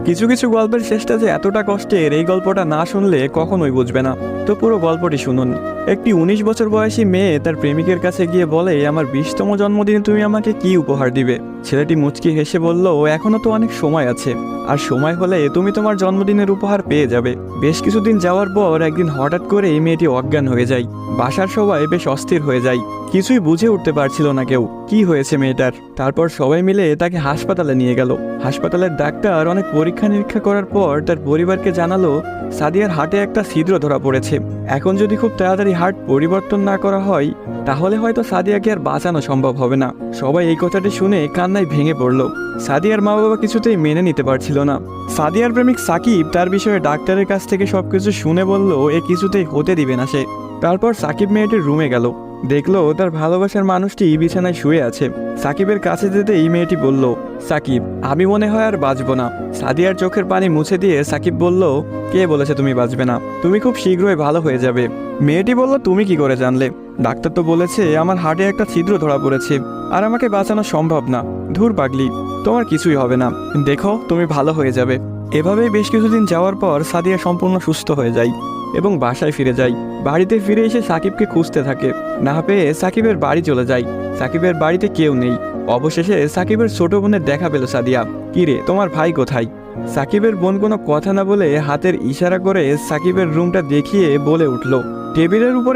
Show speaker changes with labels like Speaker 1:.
Speaker 1: কিছু কিছু গল্পের শেষটা যে এতটা কষ্টের, এই গল্পটা না শুনলে কখনোই বুঝবে না। তো পুরো গল্পটি শুনুন। একটি 19 বছর বয়সী মেয়ে তার প্রেমিকের কাছে গিয়ে বলে, আমার 20তম জন্মদিনে তুমি আমাকে কি উপহার দিবে? ছেলেটি মুচকি হেসে বলল, এখনো তো অনেক সময় আছে, আর সময় হলে তুমি তোমার জন্মদিনের উপহার পেয়ে যাবে। বেশ কিছুদিন যাওয়ার পর একদিন হঠাৎ করে এই মেয়েটি অজ্ঞান হয়ে যায়। বাসার সবাই বেশ অস্থির হয়ে যায়, কিছুই বুঝে উঠতে পারছিল না কেউ কি হয়েছে মেয়েটার। তারপর সবাই মিলে তাকে হাসপাতালে নিয়ে গেল। হাসপাতালের ডাক্তার অনেক পরীক্ষা নিরীক্ষা করার পর তার পরিবারকে জানালো, সাদিয়ার হার্টে একটা ছিদ্র ধরা পড়েছে। এখন যদি খুব তাড়াতাড়ি হার্ট পরিবর্তন না করা হয়, তাহলে হয়তো সাদিয়াকে আর বাঁচানো সম্ভব হবে না। সবাই এই কথাটি শুনে কান্নায় ভেঙে পড়ল। সাদিয়ার মা বাবা কিছুতেই মেনে নিতে পারছিল না। সাদিয়ার প্রেমিক সাকিব তার বিষয়ে ডাক্তারের কাছ থেকে সবকিছু শুনে বলল, এ কিছুতেই হতে দিবে না সে। তারপর সাকিব মেয়েটির রুমে গেল, দেখলো তার ভালোবাসার মানুষটি বিছানায় শুয়ে আছে। সাকিবের কাছে যেতেই মেয়েটি বলল, সাকিব, আমি মনে হয় আর বাঁচবো না। সাদিয়ার চোখের পানি মুছে দিয়ে সাকিব বলল, কে বলেছে তুমি বাঁচবে না? তুমি খুব শীঘ্রই ভালো হয়ে যাবে। মেয়েটি বলল, তুমি কি করে জানলে? ডাক্তার তো বলেছে আমার হার্টে একটা ছিদ্র ধরা পড়েছে, আর আমাকে বাঁচানো সম্ভব না। ধুর পাগলি, তোমার কিছুই হবে না, দেখো তুমি ভালো হয়ে যাবে। এভাবেই বেশ কিছুদিন যাওয়ার পর সাদিয়া সম্পূর্ণ সুস্থ হয়ে যায় এবং বাসায় ফিরে যায়। বাড়িতে ফিরে এসে সাকিবকে খুঁজতে থাকে, না পেয়ে সাকিবের বাড়ি চলে যায়। সাকিবের বাড়িতে কেউ নেই। অবশেষে সাকিবের ছোট বোনের দেখা পেল সাদিয়া। কিরে, তোমার ভাই কোথায়? সাকিবের বোন কোনো কথা না বলে হাতের ইশারা করে সাকিবের রুমটা দেখিয়ে বলে উঠল, টেবিলের উপরে